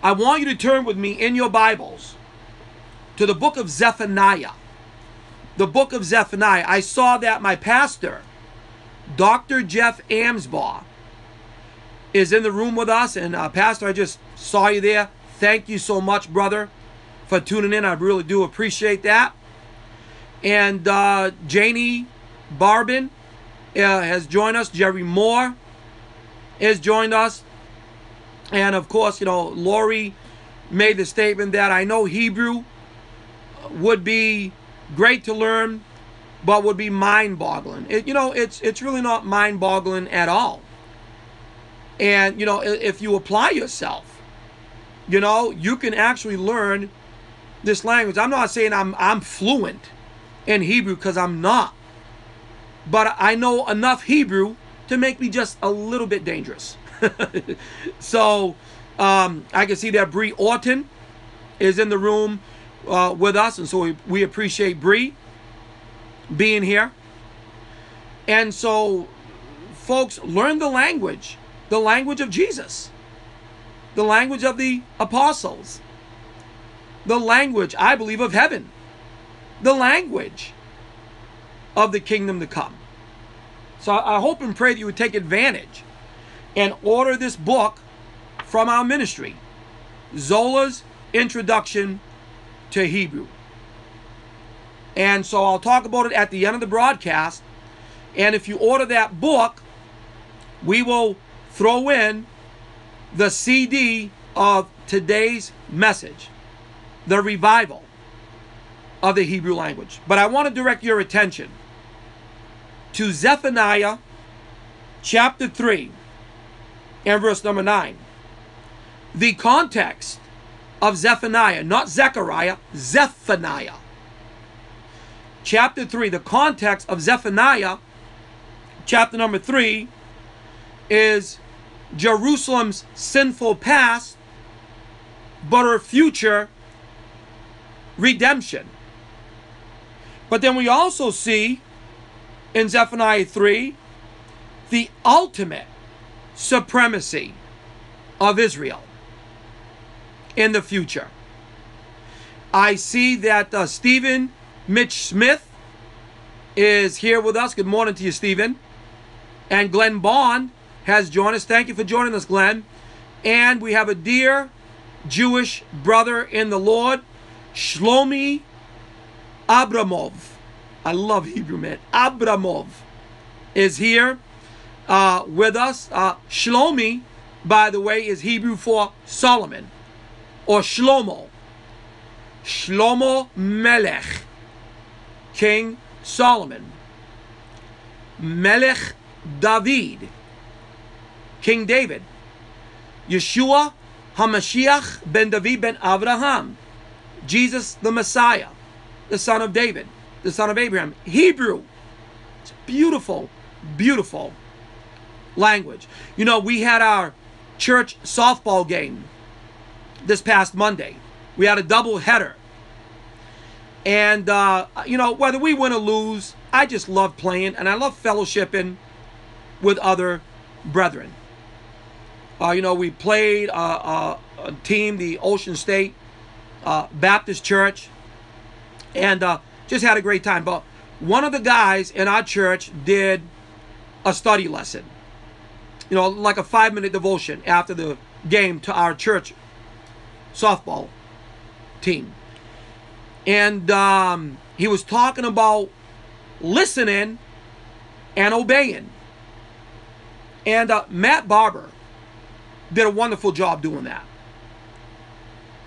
I want you to turn with me in your Bibles to the book of Zephaniah. The book of Zephaniah. I saw that my pastor, Dr. Jeff Amsbaugh, is in the room with us. And Pastor, I just saw you there. Thank you so much, brother, for tuning in. I really do appreciate that. And Janie Barbin has joined us. Jerry Moore has joined us. And of course, Lori made the statement that I know Hebrew would be great to learn, but would be mind-boggling. It's really not mind-boggling at all. And, if you apply yourself, you can actually learn this language. I'm not saying I'm fluent in Hebrew, because I'm not. But I know enough Hebrew to make me just a little bit dangerous. So I can see that Bree Orton is in the room with us. And so we appreciate Bree being here. And so, folks, learn the language of Jesus, the language of the apostles, the language, I believe, of heaven, the language of the kingdom to come. So I hope and pray that you would take advantage and order this book from our ministry, Zola's Introduction to Hebrew. And so I'll talk about it at the end of the broadcast. And if you order that book, we will throw in the CD of today's message, the revival of the Hebrew language. But I want to direct your attention to Zephaniah chapter 3 and verse number 9. The context of Zephaniah, not Zechariah, Zephaniah. Chapter 3, the context of Zephaniah, chapter number 3, is Jerusalem's sinful past, but her future redemption. But then we also see in Zephaniah 3 the ultimate supremacy of Israel in the future. I see that Stephen Mitch Smith is here with us. Good morning to you, Stephen. And Glenn Bond has joined us. Thank you for joining us, Glenn. And we have a dear Jewish brother in the Lord, Shlomi Abramov. I love Hebrew, man. Abramov is here with us. Shlomi, by the way, is Hebrew for Solomon or Shlomo. Shlomo Melech, King Solomon. Melech David, King David. Yeshua HaMashiach ben David ben Avraham, Jesus the Messiah, the son of David, the son of Abraham. Hebrew. It's beautiful, beautiful language. We had our church softball game this past Monday. We had a double header. And, whether we win or lose, I just love playing and I love fellowshipping with other brethren. We played a team, the Ocean State Baptist Church, and just had a great time. But one of the guys in our church did a study lesson, like a 5-minute devotion after the game to our church softball team. And he was talking about listening and obeying. And Matt Barber did a wonderful job doing that.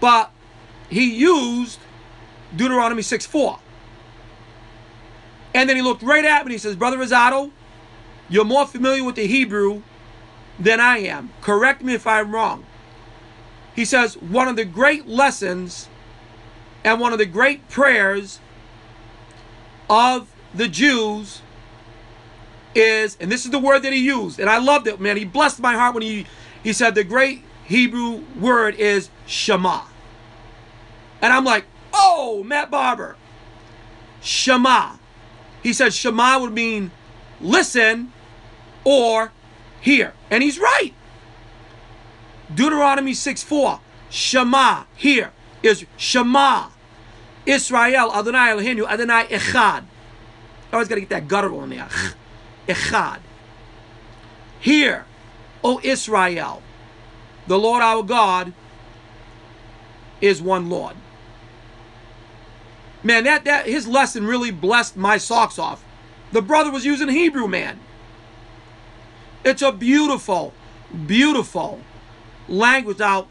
But he used Deuteronomy 6:4. And then he looked right at me and he says, Brother Rosado, you're more familiar with the Hebrew than I am. Correct me if I'm wrong. He says, one of the great lessons and one of the great prayers of the Jews is, and this is the word that he used, and I loved it, man. He blessed my heart when he said the great Hebrew word is Shema. And I'm like, oh, Matt Barber, Shema. He said Shema would mean listen or hear. And he's right. Deuteronomy 6:4. Shema, here is Shema. Israel, Adonai Eloheinu, Adonai Echad. I always got to get that guttural in there. Echad. Hear, O Israel, the Lord our God is one Lord. Man, that his lesson really blessed my socks off. The brother was using Hebrew, man. It's a beautiful, beautiful language. Now,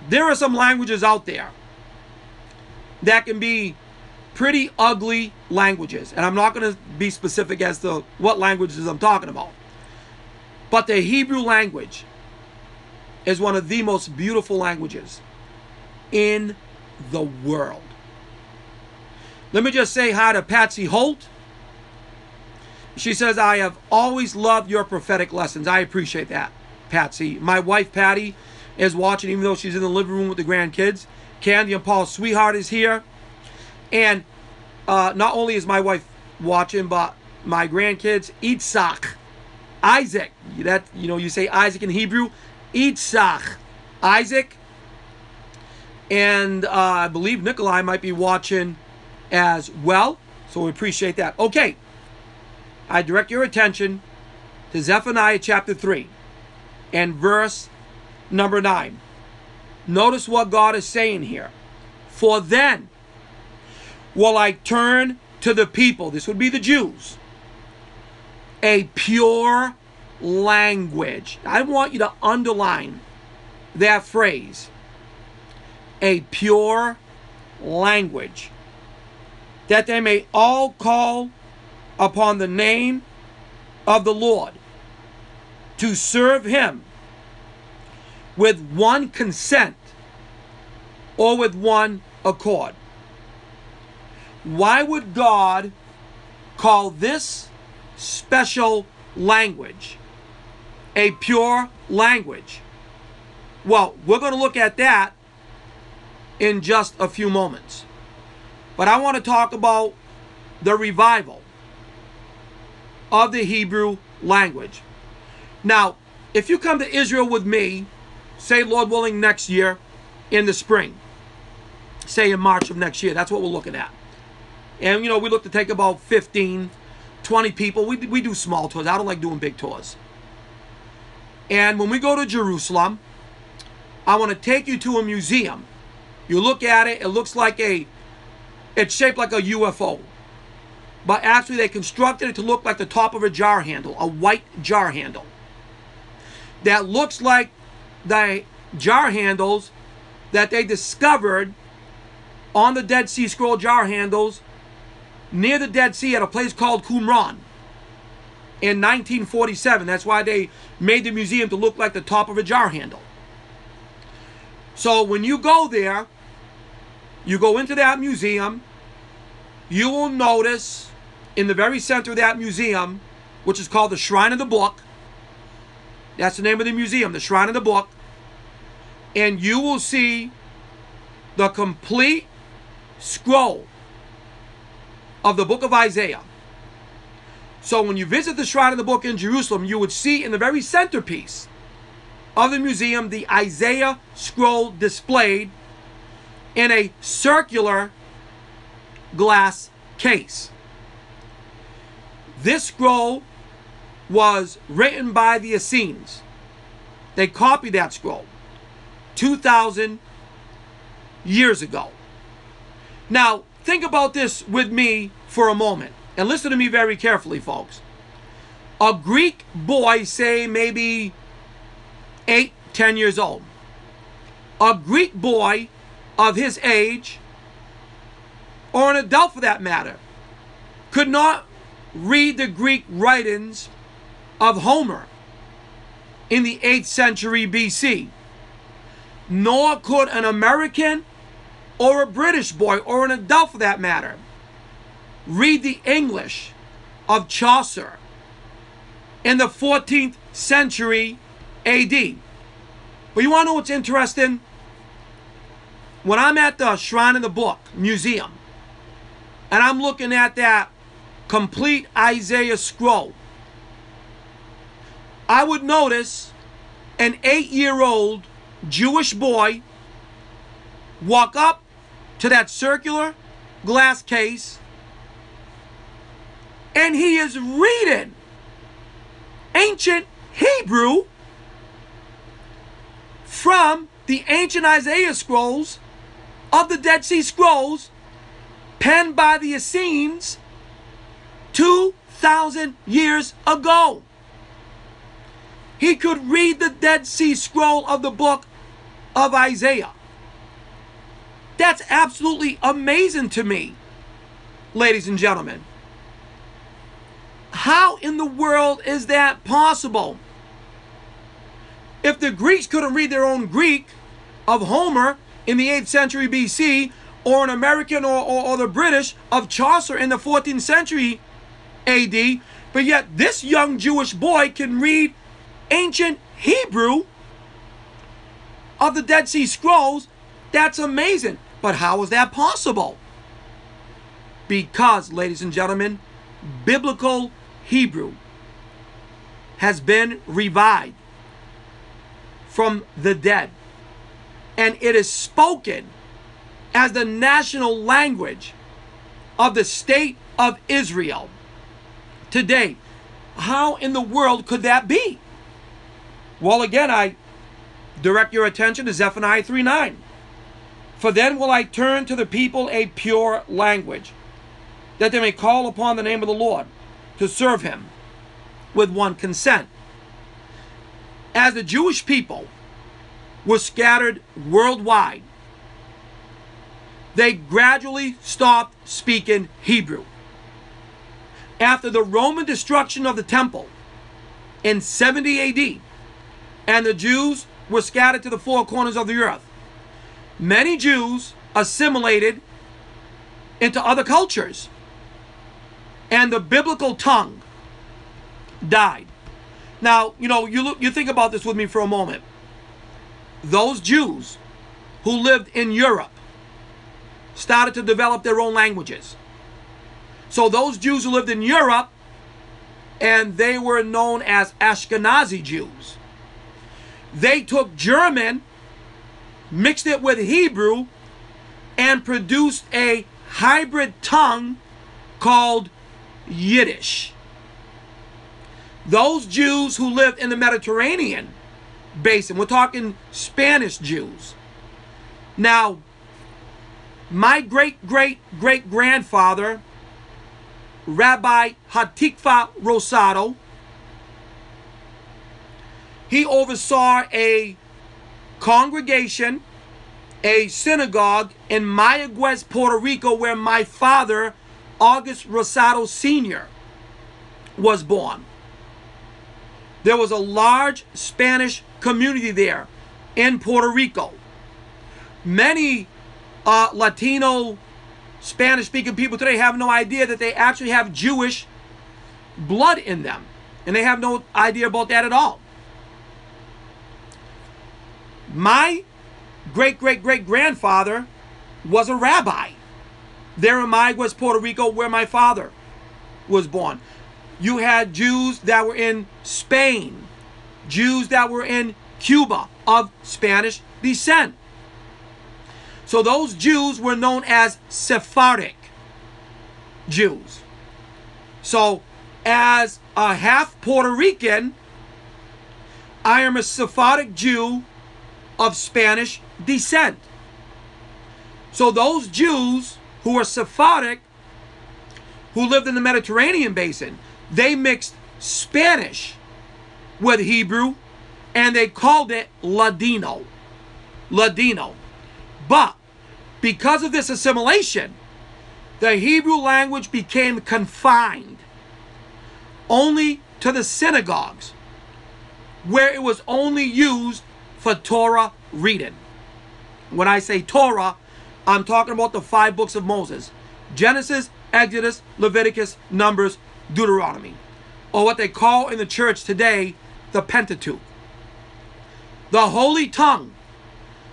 there are some languages out there that can be pretty ugly languages. And I'm not going to be specific as to what languages I'm talking about. But the Hebrew language is one of the most beautiful languages in the world. Let me just say hi to Patsy Holt. She says, I have always loved your prophetic lessons. I appreciate that, Patsy. My wife, Patty, is watching, even though she's in the living room with the grandkids. Candy and Paul's sweetheart is here. And not only is my wife watching, but my grandkids, Isaac. That, you say Isaac in Hebrew. Isaac. And I believe Nikolai might be watching as well. So we appreciate that. Okay. I direct your attention to Zephaniah chapter 3 and verse number 9. Notice what God is saying here. For then will I turn to the people, this would be the Jews, a pure language. I want you to underline that phrase. A pure language. That they may all call upon the name of the Lord to serve him with one consent or with one accord. Why would God call this special language a pure language? Well, we're going to look at that in just a few moments. But I want to talk about the revival of the Hebrew language. Now, if you come to Israel with me, say, Lord willing, next year in the spring, say in March of next year, that's what we're looking at. And, we look to take about 15, 20 people. We do small tours. I don't like doing big tours. And when we go to Jerusalem, I want to take you to a museum. You look at it, it looks like it's shaped like a UFO. But actually they constructed it to look like the top of a jar handle, a white jar handle. That looks like the jar handles that they discovered on the Dead Sea Scroll jar handles near the Dead Sea at a place called Qumran in 1947. That's why they made the museum to look like the top of a jar handle. So when you go there, you go into that museum, you will notice in the very center of that museum, which is called the Shrine of the Book. That's the name of the museum, the Shrine of the Book. And you will see the complete scroll of the book of Isaiah. So when you visit the Shrine of the Book in Jerusalem, you would see in the very centerpiece of the museum the Isaiah scroll displayed in a circular glass case. This scroll was written by the Essenes. They copied that scroll 2,000 years ago. Now, think about this with me for a moment. And listen to me very carefully, folks. A Greek boy, say maybe 8, 10 years old. A Greek boy of his age, or an adult for that matter, could not read the Greek writings of Homer in the 8th century BC. Nor could an American or a British boy, or an adult for that matter, read the English of Chaucer in the 14th century AD. But you want to know what's interesting? When I'm at the Shrine of the Book Museum, and I'm looking at that complete Isaiah scroll, I would notice an 8-year-old Jewish boy walk up to that circular glass case, and he is reading ancient Hebrew from the ancient Isaiah scrolls of the Dead Sea Scrolls, penned by the Essenes 2,000 years ago. He could read the Dead Sea Scroll of the book of Isaiah. That's absolutely amazing to me, ladies and gentlemen. How in the world is that possible? If the Greeks couldn't read their own Greek of Homer in the 8th century BC, or an American or the British of Chaucer in the 14th century AD, but yet this young Jewish boy can read ancient Hebrew of the Dead Sea Scrolls, that's amazing. But how is that possible? Because, ladies and gentlemen, biblical Hebrew has been revived from the dead, and it is spoken as the national language of the state of Israel today. How in the world could that be? Well, again, I direct your attention to Zephaniah 3:9. For then will I turn to the people a pure language, that they may call upon the name of the Lord to serve him with one consent. As the Jewish people were scattered worldwide, they gradually stopped speaking Hebrew. After the Roman destruction of the temple in 70 AD, and the Jews were scattered to the four corners of the earth, many Jews assimilated into other cultures, and the biblical tongue died. Now, you think about this with me for a moment. Those Jews who lived in Europe started to develop their own languages. So those Jews who lived in Europe, and they were known as Ashkenazi Jews, they took German, mixed it with Hebrew, and produced a hybrid tongue called Yiddish. Those Jews who lived in the Mediterranean basin, we're talking Spanish Jews. Now, my great-great-great-grandfather, Rabbi Hatikva Rosado, he oversaw a congregation, a synagogue in Mayagüez, Puerto Rico, where my father, August Rosado Sr., was born. There was a large Spanish community there in Puerto Rico. Many Latino, Spanish-speaking people today have no idea that they actually have Jewish blood in them. And they have no idea about that at all. My great-great-great-grandfather was a rabbi there in Mayagüez, Puerto Rico, where my father was born. You had Jews that were in Spain, Jews that were in Cuba of Spanish descent. So those Jews were known as Sephardic Jews. So as a half Puerto Rican, I am a Sephardic Jew of Spanish descent. So those Jews who were Sephardic, who lived in the Mediterranean basin, they mixed Spanish with Hebrew, and they called it Ladino. But because of this assimilation, the Hebrew language became confined only to the synagogues, where it was only used for Torah reading. When I say Torah, I'm talking about the 5 books of Moses: Genesis, Exodus, Leviticus, Numbers, Deuteronomy, or what they call in the church today the Pentateuch. The holy tongue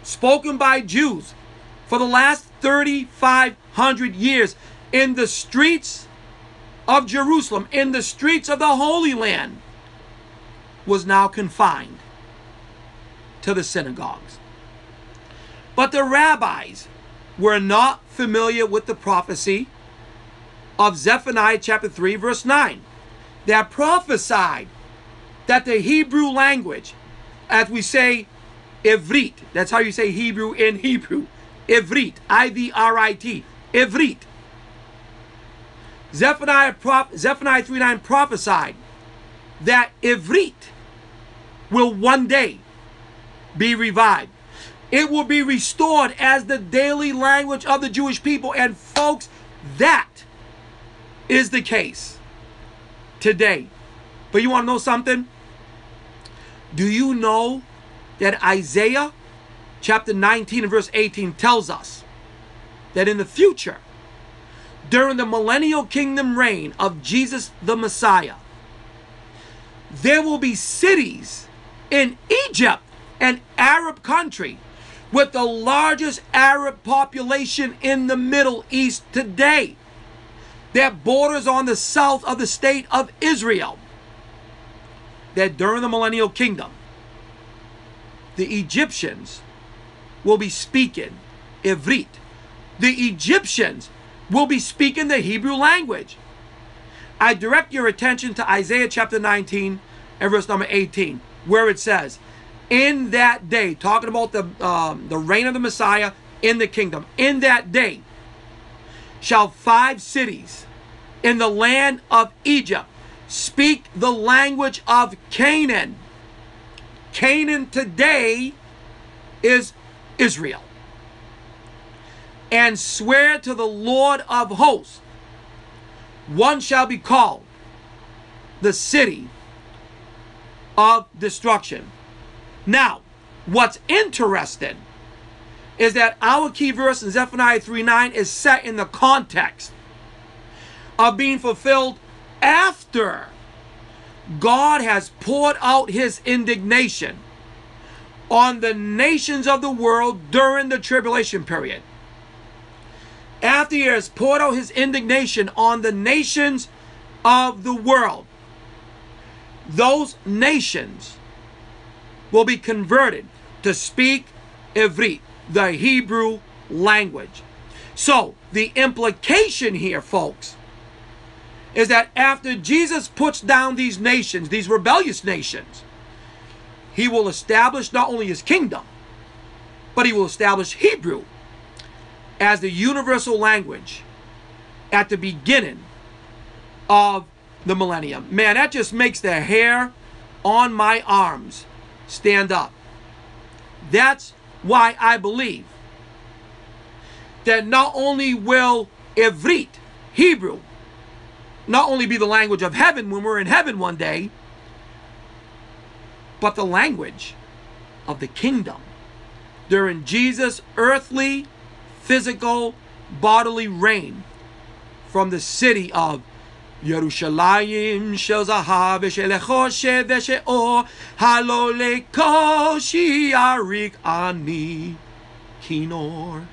spoken by Jews for the last 3,500 years in the streets of Jerusalem, in the streets of the Holy Land, was now confined. to the synagogues. But the rabbis were not familiar with the prophecy of Zephaniah chapter 3 verse 9 that prophesied that the Hebrew language, as we say Ivrit, that's how you say Hebrew in Hebrew, Ivrit, I-V-R-I-T, Ivrit. Zephaniah 3:9 prophesied that Ivrit will one day be revived. It will be restored as the daily language of the Jewish people. And folks, that is the case today. But you want to know something? Do you know that Isaiah chapter 19 and verse 18 tells us that in the future, during the millennial kingdom reign of Jesus the Messiah, there will be cities in Egypt, an Arab country, with the largest Arab population in the Middle East today, that borders on the south of the state of Israel, that during the millennial kingdom, the Egyptians will be speaking Ivrit. The Egyptians will be speaking the Hebrew language. I direct your attention to Isaiah chapter 19 and verse number 18, where it says, in that day, talking about the reign of the Messiah in the kingdom, in that day shall 5 cities in the land of Egypt speak the language of Canaan. Canaan today is Israel. And swear to the Lord of hosts, one shall be called the city of destruction. Now, what's interesting is that our key verse in Zephaniah 3:9 is set in the context of being fulfilled after God has poured out his indignation on the nations of the world during the tribulation period. After he has poured out his indignation on the nations of the world, those nations will be converted to speak Ivrit, the Hebrew language. So the implication here, folks, is that after Jesus puts down these nations, these rebellious nations, he will establish not only his kingdom, but he will establish Hebrew as the universal language at the beginning of the millennium. Man, that just makes the hair on my arms stand up. That's why I believe that not only will Ivrit, Hebrew, not only be the language of heaven when we're in heaven one day, but the language of the kingdom during Jesus' earthly, physical, bodily reign from the city of Yerushalayim shel zahav v'shel choshev v'she'or halo lekoshi arik ani kinor.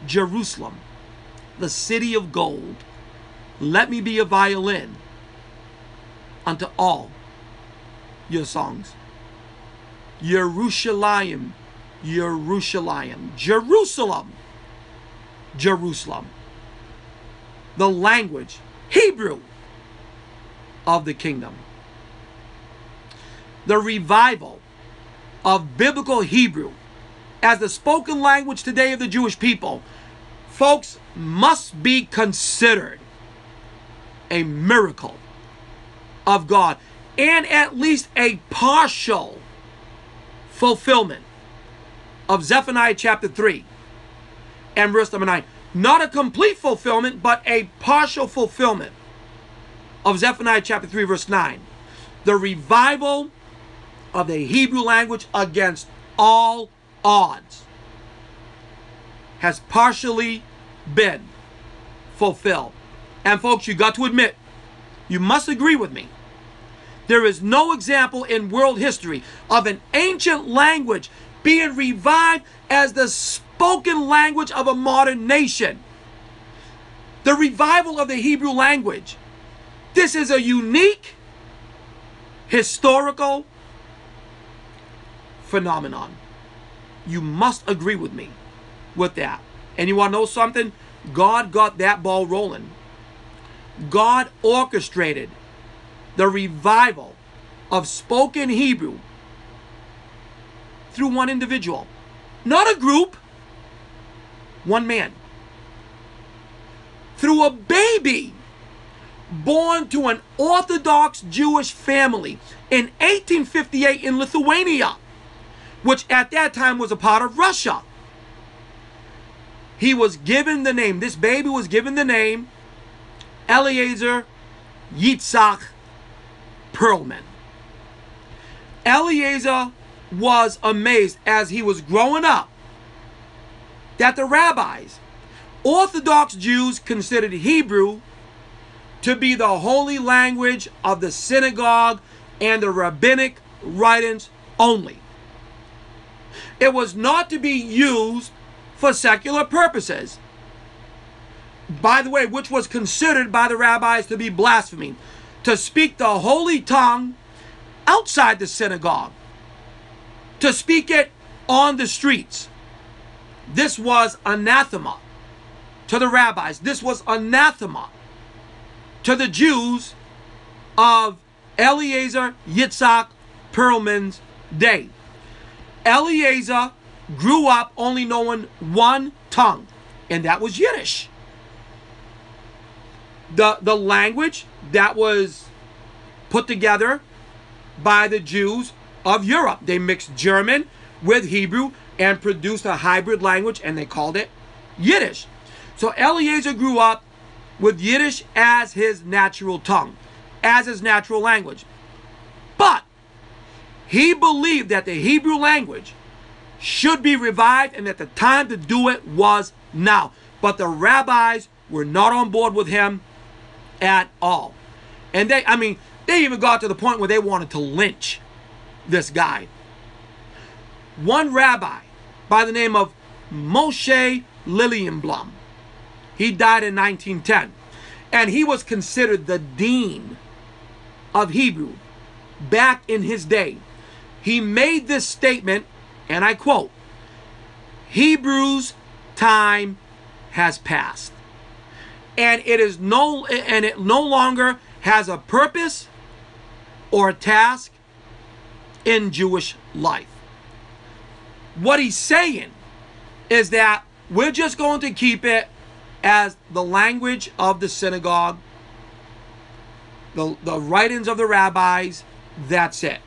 Jerusalem, the city of gold, let me be a violin unto all your songs. Yerushalayim, Yerushalayim, Jerusalem, Jerusalem, the language, Hebrew, of the kingdom. The revival of biblical Hebrew as the spoken language today of the Jewish people, folks, must be considered a miracle of God and at least a partial fulfillment of Zephaniah chapter 3 and verse number 9. Not a complete fulfillment, but a partial fulfillment of Zephaniah chapter 3 verse 9. The revival of the Hebrew language against all odds has partially been fulfilled. And folks, you got to admit, you must agree with me, there is no example in world history of an ancient language being revived as the spoken language of a modern nation. The revival of the Hebrew language. This is a unique, historical phenomenon. You must agree with me with that. And you want to know something? God got that ball rolling. God orchestrated the revival of spoken Hebrew through one individual. Not a group. One man. Through a baby born to an Orthodox Jewish family in 1858 in Lithuania, which at that time was a part of Russia. He was given the name, this baby was given the name Eliezer Yitzhak Perlman. Eliezer was amazed as he was growing up that the rabbis, Orthodox Jews, considered Hebrew to be the holy language of the synagogue and the rabbinic writings only. It was not to be used for secular purposes. By the way, which was considered by the rabbis to be blasphemy, to speak the holy tongue outside the synagogue, to speak it on the streets. This was anathema to the rabbis. This was anathema to the Jews of Eliezer Yitzhak Perlman's day. Eliezer grew up only knowing one tongue, and that was Yiddish. The language that was put together by the Jews of Europe. They mixed German with Hebrew and produced a hybrid language, and they called it Yiddish. So Eliezer grew up with Yiddish as his natural tongue, as his natural language. But he believed that the Hebrew language should be revived and that the time to do it was now. But the rabbis were not on board with him at all. And they even got to the point where they wanted to lynch this guy. One rabbi by the name of Moshe Lilienblum, he died in 1910, and he was considered the dean of Hebrew back in his day. He made this statement, and I quote, "Hebrew's time has passed, and it no longer has a purpose or a task in Jewish life." What he's saying is that we're just going to keep it as the language of the synagogue, the writings of the rabbis. That's it.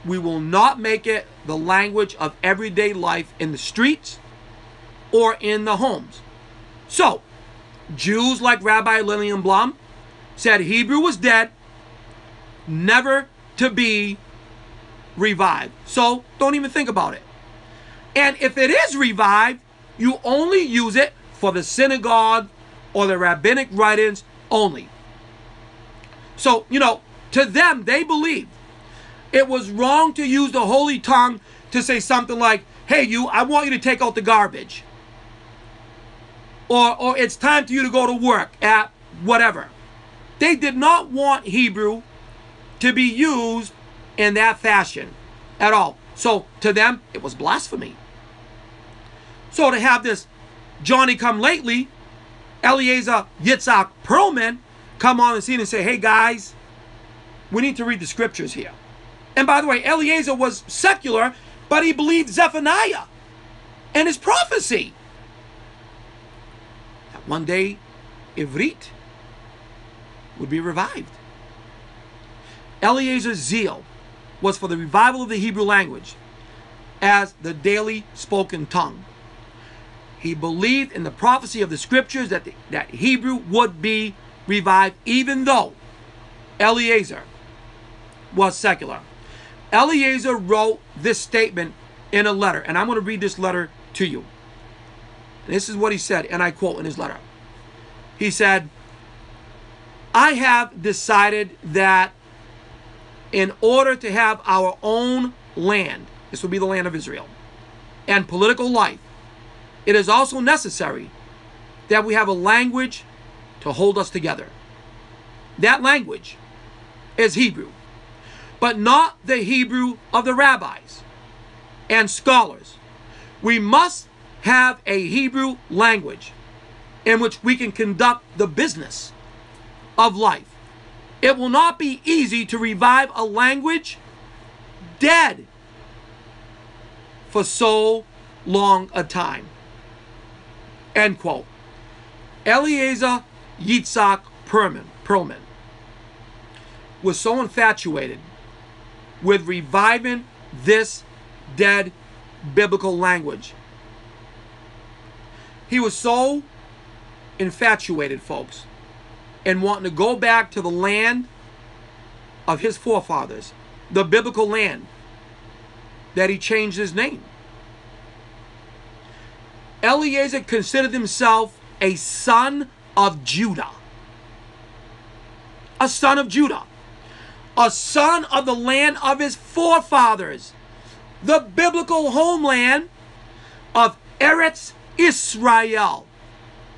We will not make it the language of everyday life in the streets or in the homes. So, Jews like Rabbi Lilienblum said Hebrew was dead, never to be revived. So, don't even think about it. And if it is revived, you only use it for the synagogue or the rabbinic writings only. So, to them, they believed it was wrong to use the holy tongue to say something like, "Hey, I want you to take out the garbage." Or "It's time for you to go to work at whatever." They did not want Hebrew to be used in that fashion at all. So to them, it was blasphemy. So to have this Johnny-come-lately, Eliezer Yitzhak Perlman, come on the scene and say, "Hey guys, we need to read the scriptures here." And by the way, Eliezer was secular, but he believed Zephaniah and his prophecy that one day Ivrit would be revived. Eliezer's zeal was for the revival of the Hebrew language as the daily spoken tongue. He believed in the prophecy of the scriptures that Hebrew would be revived, even though Eliezer was secular. Eliezer wrote this statement in a letter, and I'm going to read this letter to you. And this is what he said, and I quote in his letter. He said, "I have decided that in order to have our own land," this will be the land of Israel, "and political life, it is also necessary that we have a language to hold us together. That language is Hebrew, but not the Hebrew of the rabbis, and scholars. We must have a Hebrew language in which we can conduct the business of life. It will not be easy to revive a language dead for so long a time. End quote. Eliezer Yitzhak Perlman was so infatuated with reviving this dead biblical language. He was so infatuated, folks, and wanting to go back to the land of his forefathers, the biblical land, that he changed his name. Eliezer considered himself a son of Judah. A son of Judah. A son of the land of his forefathers. The biblical homeland of Eretz Israel.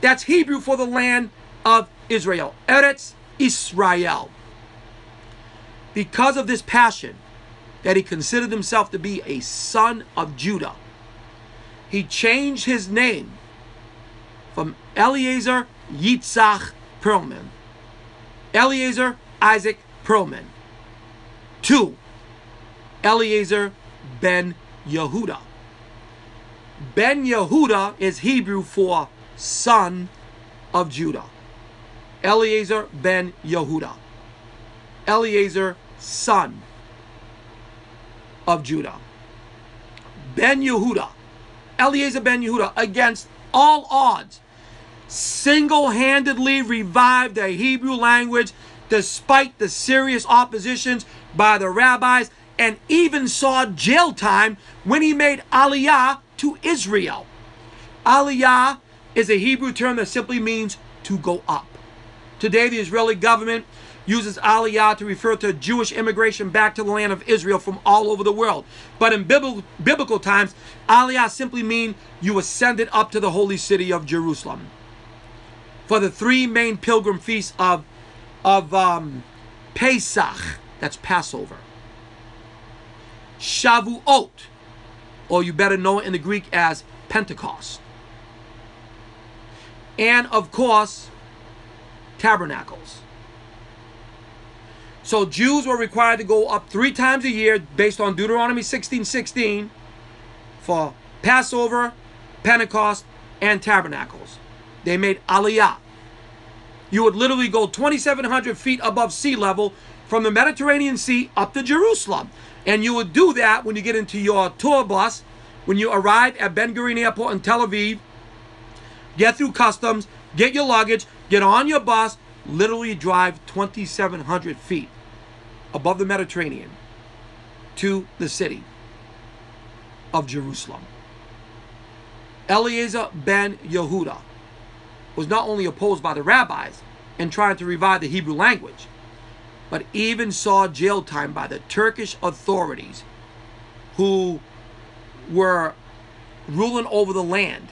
That's Hebrew for the land of Israel. Eretz Israel. Because of this passion that he considered himself to be a son of Judah, he changed his name from Eliezer Yitzhak Perlman, Eliezer Isaac Perlman, to Eliezer ben Yehuda. Ben Yehuda is Hebrew for son of Judah. Eliezer ben Yehuda. Eliezer, son of Judah. Ben Yehuda. Eliezer ben Yehuda, against all odds, single-handedly revived the Hebrew language despite the serious oppositions by the rabbis, and even saw jail time when he made Aliyah to Israel. Aliyah is a Hebrew term that simply means to go up. Today, the Israeli government uses Aliyah to refer to Jewish immigration back to the land of Israel from all over the world. But in biblical times, Aliyah simply means you ascended up to the holy city of Jerusalem. For the three main pilgrim feasts of Pesach, that's Passover, Shavuot, or you better know it in the Greek as Pentecost, and of course, Tabernacles. So Jews were required to go up 3 times a year based on Deuteronomy 16:16 for Passover, Pentecost, and Tabernacles. They made Aliyah. You would literally go 2,700 feet above sea level from the Mediterranean Sea up to Jerusalem. And you would do that when you get into your tour bus, when you arrive at Ben Gurion Airport in Tel Aviv, get through customs, get your luggage, get on your bus, literally drive 2,700 feet above the Mediterranean to the city of Jerusalem. Eliezer ben Yehuda was not only opposed by the rabbis in trying to revive the Hebrew language, but even saw jail time by the Turkish authorities who were ruling over the land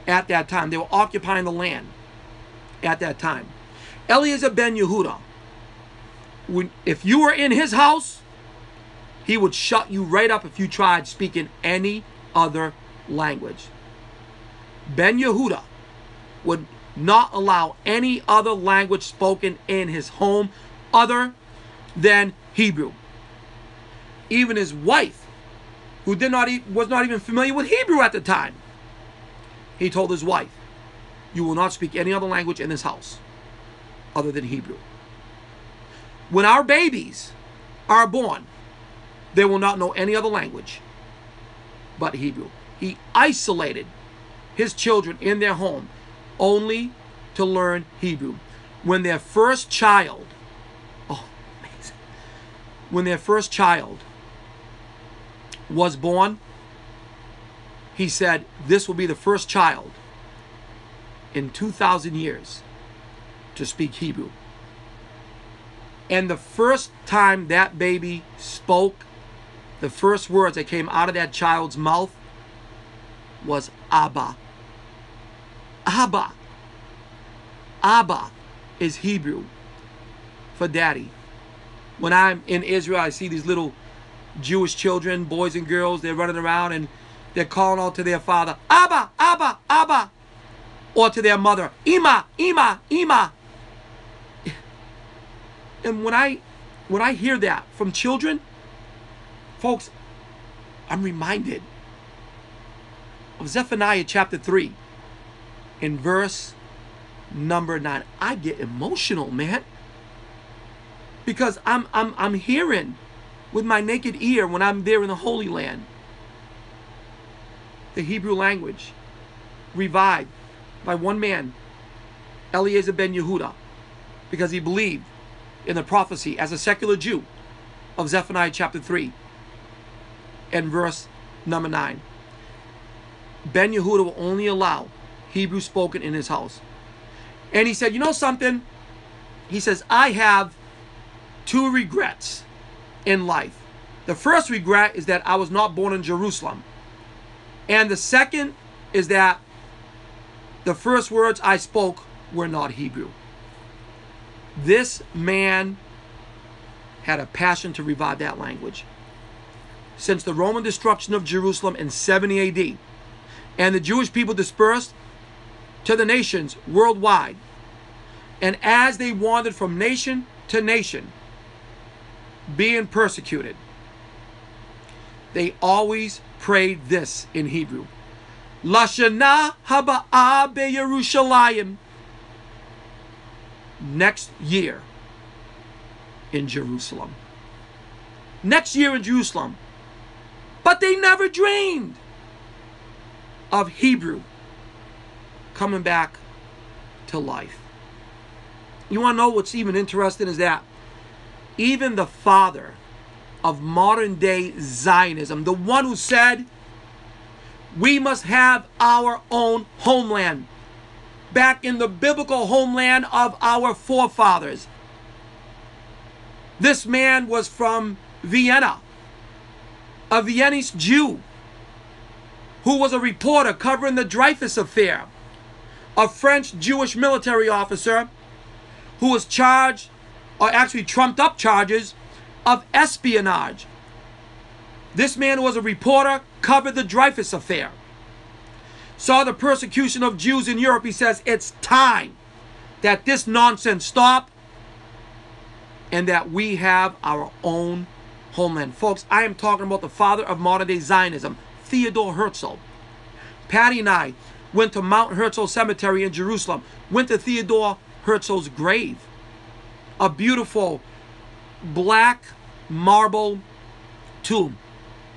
at that time. They were occupying the land at that time. Eliezer ben Yehuda, if you were in his house, he would shut you right up if you tried speaking any other language. Ben Yehuda would not allow any other language spoken in his home other than Hebrew. Even his wife, who was not even familiar with Hebrew at the time, he told his wife, "You will not speak any other language in this house other than Hebrew. When our babies are born, they will not know any other language but Hebrew." He isolated his children in their home only to learn Hebrew. When their first child, amazing, when their first child was born, he said, "This will be the first child in 2,000 years to speak Hebrew." And the first time that baby spoke, the first words that came out of that child's mouth was Abba. Abba. Abba is Hebrew for daddy. When I'm in Israel, I see these little Jewish children, boys and girls, they're running around and they're calling out to their father, Abba, Abba, Abba, or to their mother, Ima, Ima, Ima. And when I hear that from children, folks, I'm reminded of Zephaniah chapter 3 in verse number 9. I get emotional, man, because I'm hearing with my naked ear when I'm there in the Holy Land the Hebrew language revived by one man, Eliezer ben Yehuda, because he believed in the prophecy as a secular Jew of Zephaniah chapter 3 and verse number 9. Ben Yehuda will only allow Hebrew spoken in his house. And he said, you know something? He says, I have 2 regrets in life. The first regret is that I was not born in Jerusalem. And the second is that the first words I spoke were not Hebrew. This man had a passion to revive that language. Since the Roman destruction of Jerusalem in 70 AD, and the Jewish people dispersed to the nations worldwide, and as they wandered from nation to nation, being persecuted, they always prayed this in Hebrew. Lashana haba'ah beYerushalayim. Next year in Jerusalem. Next year in Jerusalem. But they never dreamed of Hebrew coming back to life. You want to know what's even interesting is that even the father of modern day Zionism, the one who said we must have our own homeland, back in the biblical homeland of our forefathers. This man was from Vienna, a Viennese Jew who was a reporter covering the Dreyfus affair, a French Jewish military officer who was charged, or actually trumped up charges, of espionage. This man was a reporter, covered the Dreyfus affair, saw the persecution of Jews in Europe. He says it's time that this nonsense stop and that we have our own homeland. Folks, I am talking about the father of modern day Zionism, Theodore Herzl. Patty and I went to Mount Herzl Cemetery in Jerusalem, went to Theodore Herzl's grave, a beautiful black marble tomb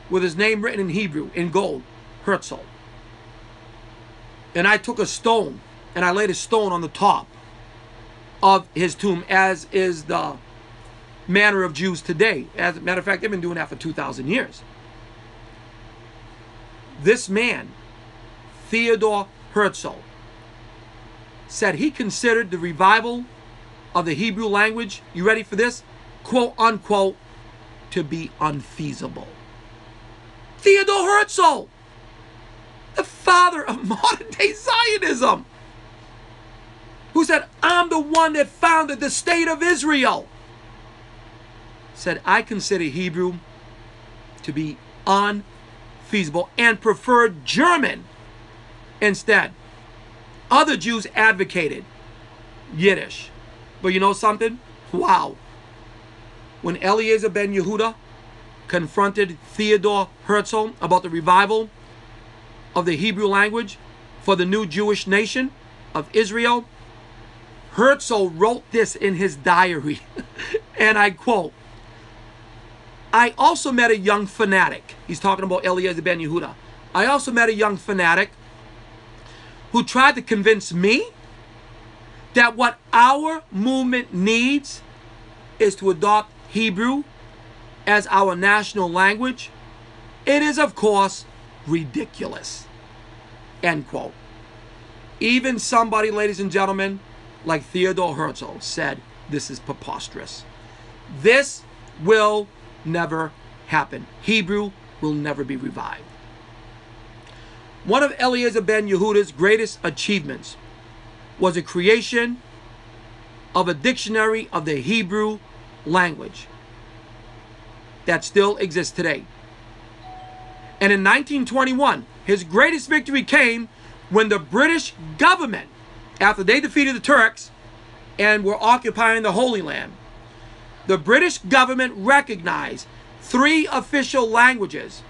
with his name written in Hebrew in gold, Herzl. And I took a stone and I laid a stone on the top of his tomb, as is the manner of Jews today. As a matter of fact, they've been doing that for 2,000 years. This man, Theodore Herzl, said he considered the revival of the Hebrew language, you ready for this? Quote unquote, to be unfeasible. Theodore Herzl, the father of modern day Zionism, who said, I'm the one that founded the state of Israel, said, I consider Hebrew to be unfeasible and preferred German instead. Other Jews advocated Yiddish. But you know something? Wow. When Eliezer ben Yehuda confronted Theodore Herzl about the revival of the Hebrew language for the new Jewish nation of Israel, Herzl wrote this in his diary, and I quote, I also met a young fanatic. He's talking about Eliezer ben Yehuda. I also met a young fanatic who tried to convince me that what our movement needs is to adopt Hebrew as our national language. It is, of course, ridiculous. End quote. Even somebody, ladies and gentlemen, like Theodore Herzl said, this is preposterous. This will never happen. Hebrew will never be revived. One of Eliezer ben Yehuda's greatest achievements was the creation of a dictionary of the Hebrew language. that still exists today. And in 1921, his greatest victory came when the British government, after they defeated the Turks and were occupying the Holy Land, the British government recognized 3 official languages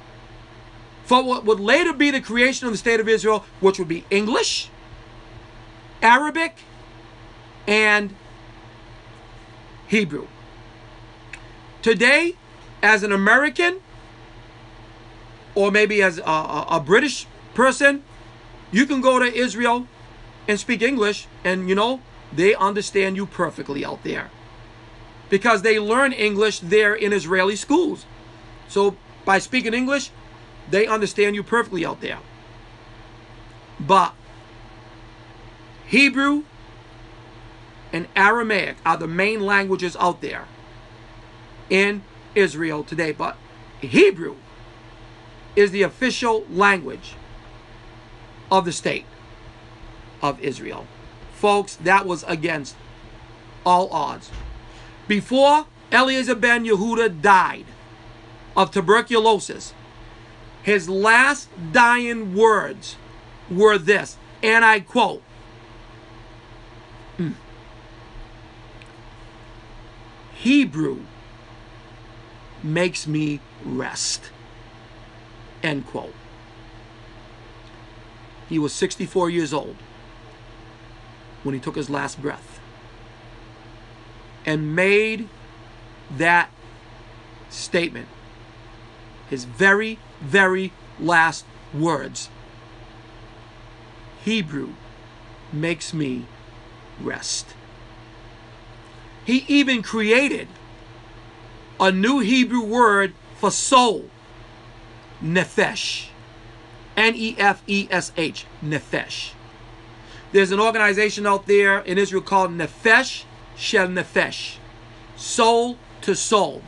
for what would later be the creation of the State of Israel, which would be English, Arabic, and Hebrew. Today, as an American, or maybe as a British person, you can go to Israel and speak English, and they understand you perfectly out there, because they learn English there in Israeli schools. So by speaking English, they understand you perfectly out there. But Hebrew and Aramaic are the main languages out there in Israel today. But Hebrew is the official language of the state of Israel. Folks, that was against all odds. Before Eliezer ben Yehuda died of tuberculosis, his last dying words were this, and I quote, "Hebrew makes me rest," end quote. He was 64 years old when he took his last breath and made that statement, his very, very last words. Hebrew makes me rest. He even created a new Hebrew word for soul, nefesh, N-E-F-E-S-H, nefesh. There's an organization out there in Israel called Nefesh Shel Nefesh, soul to soul,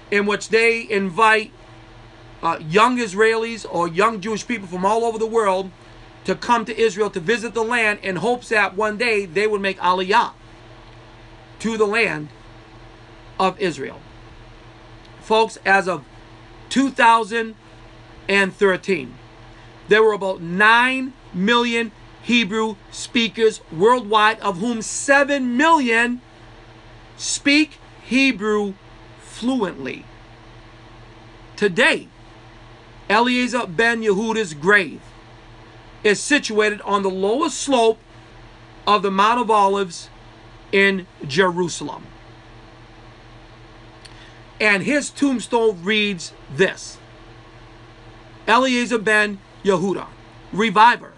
in which they invite young Israelis or young Jewish people from all over the world to come to Israel to visit the land in hopes that one day they would make aliyah to the land of Israel. Folks, as of 2013, there were about 9 million Hebrew speakers worldwide, of whom 7 million speak Hebrew fluently. Today, Eliezer ben Yehuda's grave is situated on the lowest slope of the Mount of Olives in Jerusalem. And his tombstone reads this: Eliezer ben Yehuda, reviver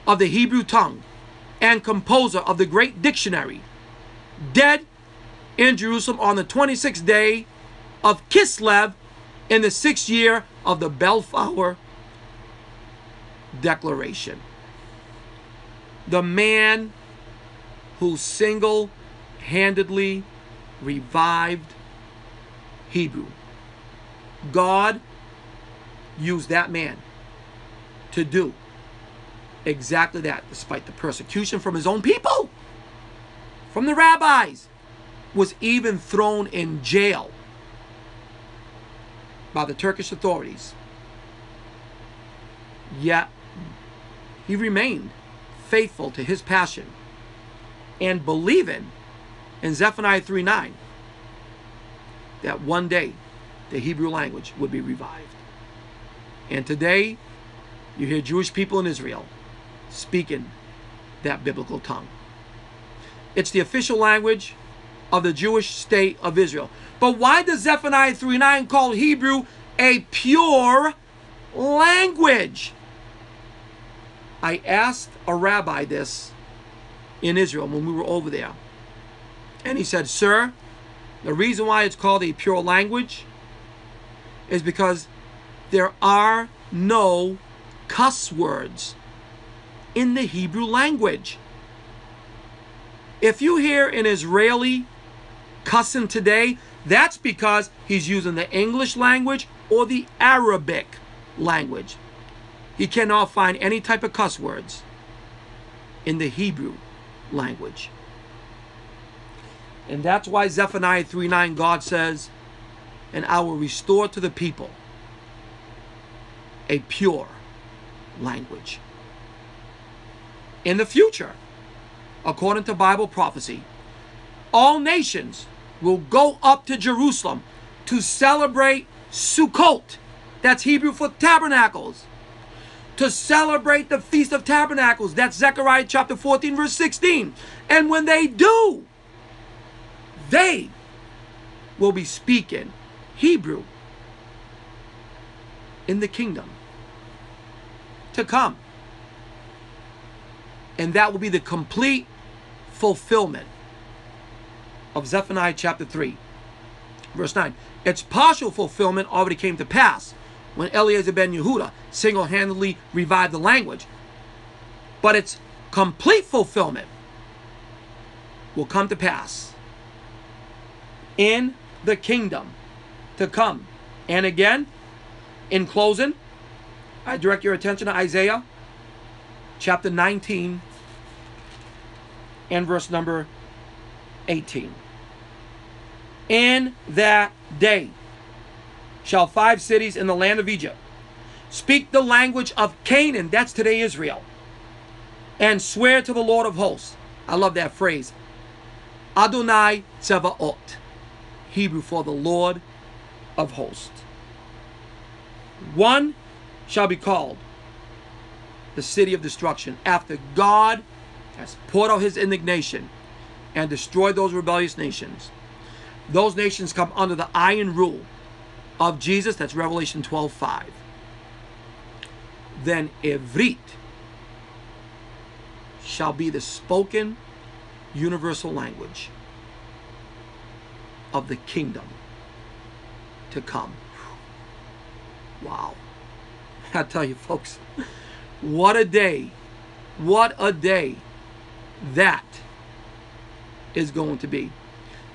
of the Hebrew tongue and composer of the great dictionary, dead in Jerusalem on the 26th day of Kislev in the 6th year of the Balfour Declaration. The man who single-handedly revived Hebrew. God used that man to do exactly that, despite the persecution from his own people, from the rabbis, was even thrown in jail by the Turkish authorities. Yet he remained faithful to his passion and believing in Zephaniah 3:9 that one day the Hebrew language would be revived. And today you hear Jewish people in Israel speaking that biblical tongue. It's the official language of the Jewish state of Israel. But why does Zephaniah 3:9 call Hebrew a pure language? I asked a rabbi this in Israel when we were over there. And he said, "Sir, the reason why it's called a pure language is because there are no cuss words in the Hebrew language." If you hear an Israeli cussing today, that's because he's using the English language or the Arabic language. He cannot find any type of cuss words in the Hebrew language. And that's why Zephaniah 3:9, God says, and I will restore to the people a pure language. In the future, according to Bible prophecy, all nations will go up to Jerusalem to celebrate Sukkot. That's Hebrew for tabernacles. To celebrate the Feast of Tabernacles. That's Zechariah chapter 14, verse 16. And when they do, they will be speaking Hebrew in the kingdom to come. And that will be the complete fulfillment of Zephaniah chapter 3, verse 9. Its partial fulfillment already came to pass when Eliezer ben Yehuda single-handedly revived the language. But its complete fulfillment will come to pass in the kingdom to come. And again, in closing, I direct your attention to Isaiah chapter 19 and verse number 18. In that day shall 5 cities in the land of Egypt speak the language of Canaan, that's today Israel, and swear to the Lord of hosts. I love that phrase. Adonai Tzevaot, Hebrew for the Lord of hosts. One shall be called the city of destruction, after God has poured out his indignation and destroyed those rebellious nations. Those nations come under the iron rule of Jesus. That's Revelation 12:5. Then Ivrit shall be the spoken universal language of the kingdom to come. Wow. I tell you, folks, what a day. What a day that is going to be.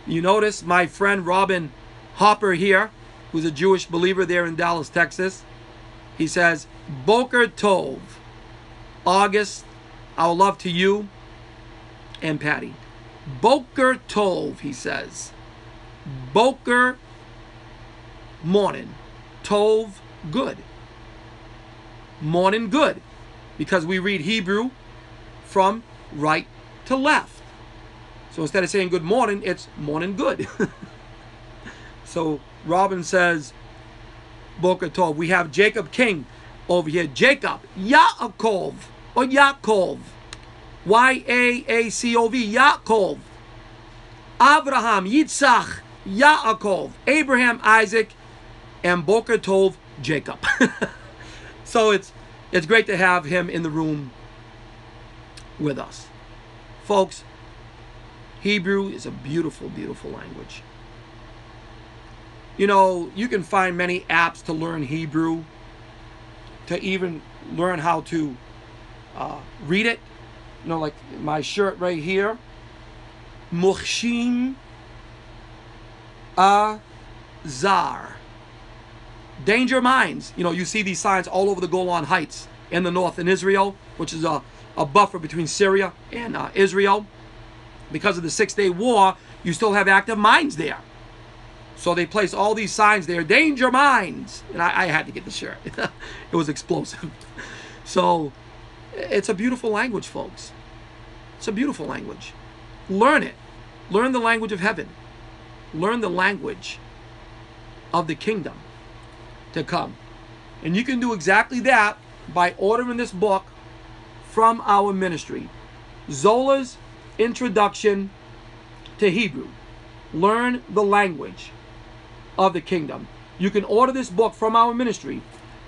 You notice my friend Robin Hopper here, who's a Jewish believer there in Dallas, Texas. He says, Boker Tov, August, our love to you and Patty. Boker Tov, he says. Boker, morning. Tov, good. Morning, good. Because we read Hebrew from right to left. So instead of saying good morning, it's morning good. So Robin says, Boker Tov. We have Jacob King over here. Jacob, Yaakov, or Yaakov. Y-A-A-C-O-V, Yaakov. Abraham, Yitzchak, Yaakov. Abraham, Isaac, and Boker Tov, Jacob. So it's great to have him in the room with us. Folks, Hebrew is a beautiful, beautiful language. You know, you can find many apps to learn Hebrew, to even learn how to read it. You know, like my shirt right here. Muhshim Azar. Danger Mines. You know, you see these signs all over the Golan Heights in the north in Israel, which is a buffer between Syria and Israel. Because of the 6-day war, you still have active mines there. So they place all these signs there, danger mines. And I had to get the shirt. It was explosive. So it's a beautiful language, folks. It's a beautiful language. Learn it. Learn the language of heaven. Learn the language of the kingdom to come. And you can do exactly that by ordering this book from our ministry. Zola's Introduction to Hebrew. Learn the language of the kingdom. You can order this book from our ministry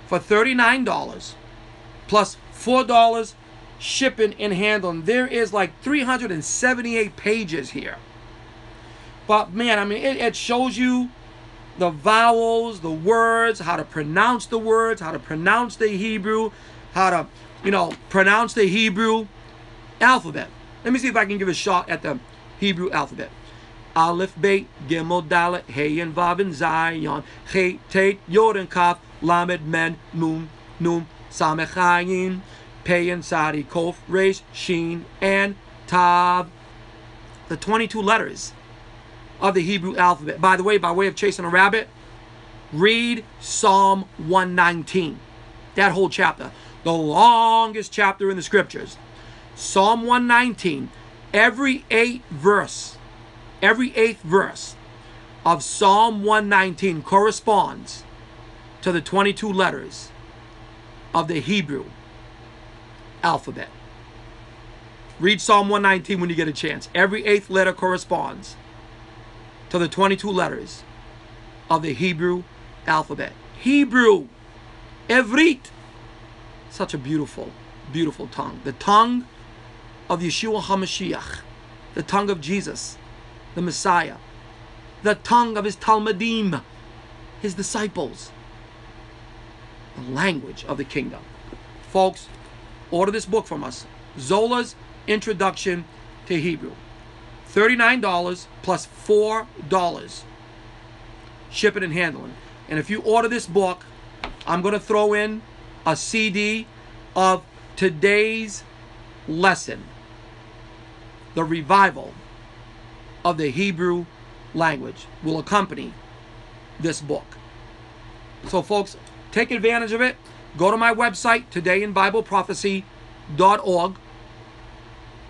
for $39 plus $4 shipping and handling. There is like 378 pages here. But man, I mean, it shows you the vowels, the words, how to pronounce the words, how to pronounce the Hebrew, how to, you know, pronounce the Hebrew alphabet. Let me see if I can give a shot at the Hebrew alphabet. Aleph, Beit, Gimel, Dalet, Hey, and Vav, and Zion, Chet, Tet, Yod, and Kaf, Lamed, Men, Nun, Samech, Ayin, Pei, and Sadi, Kof, Resh, Shin, and Tav. The 22 letters of the Hebrew alphabet. By the way, by way of chasing a rabbit, read Psalm 119. That whole chapter. The longest chapter in the scriptures. Psalm 119. Every eighth verse of Psalm 119 corresponds to the 22 letters of the Hebrew alphabet. Read Psalm 119 when you get a chance. Every eighth letter corresponds to the 22 letters of the Hebrew alphabet. Hebrew. Evrit. Such a beautiful, beautiful tongue. The tongue of Yeshua HaMashiach. The tongue of Jesus, the Messiah. The tongue of his Talmudim, his disciples. The language of the kingdom. Folks, order this book from us. Zola's Introduction to Hebrew. $39 plus $4 shipping and handling. And if you order this book, I'm going to throw in a CD of today's lesson. The revival of the Hebrew language will accompany this book. So folks, take advantage of it. Go to my website, todayinbibleprophecy.org,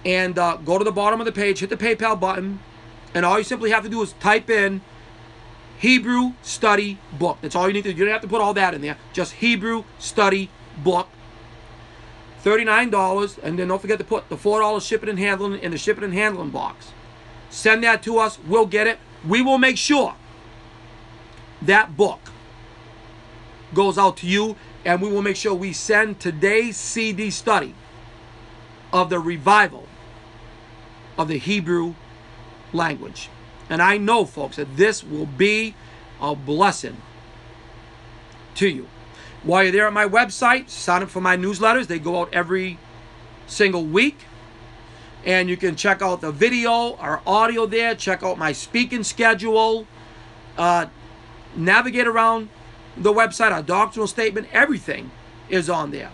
and go to the bottom of the page, hit the PayPal button, and all you simply have to do is type in Hebrew Study Book. That's all you need to do. You don't have to put all that in there. Just Hebrew Study Book. $39, and then don't forget to put the $4 shipping and handling in the shipping and handling box. Send that to us. We'll get it. We will make sure that book goes out to you, and we will make sure we send today's CD study of the revival of the Hebrew language. And I know, folks, that this will be a blessing to you. While you're there at my website, sign up for my newsletters. They go out every single week. And you can check out the video or audio there. Check out my speaking schedule. Navigate around the website, our doctrinal statement. Everything is on there.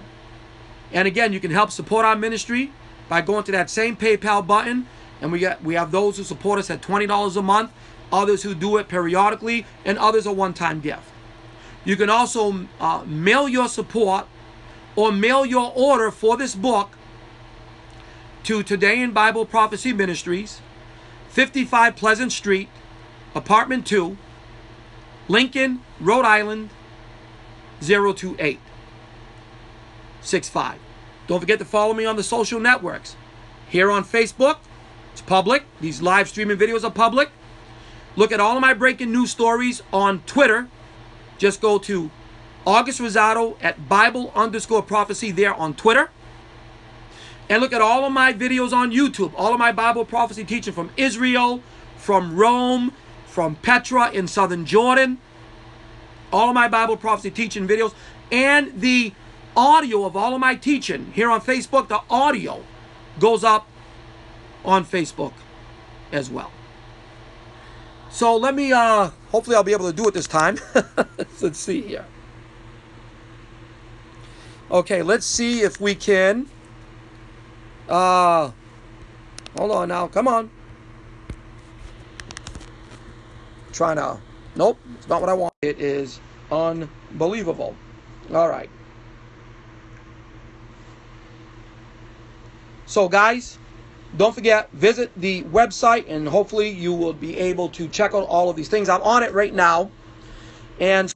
And again, you can help support our ministry by going to that same PayPal button. And we have those who support us at $20 a month, others who do it periodically, and others a one-time gift. You can also mail your support or mail your order for this book to Today in Bible Prophecy Ministries, 55 Pleasant Street, Apartment 2, Lincoln, Rhode Island, 02865. Don't forget to follow me on the social networks. Here on Facebook, it's public. These live streaming videos are public. Look at all of my breaking news stories on Twitter. Just go to August Rosado at Bible_prophecy there on Twitter. And look at all of my videos on YouTube. All of my Bible prophecy teaching from Israel, from Rome, from Petra in southern Jordan. All of my Bible prophecy teaching videos. And the audio of all of my teaching here on Facebook, the audio goes up on Facebook as well. So let me, hopefully I'll be able to do it this time. Let's see here. Okay, let's see if we can. Hold on now, come on. Trying to, nope, it's not what I want. It is unbelievable. All right. So guys, don't forget, visit the website, and hopefully you will be able to check out all of these things. I'm on it right now. And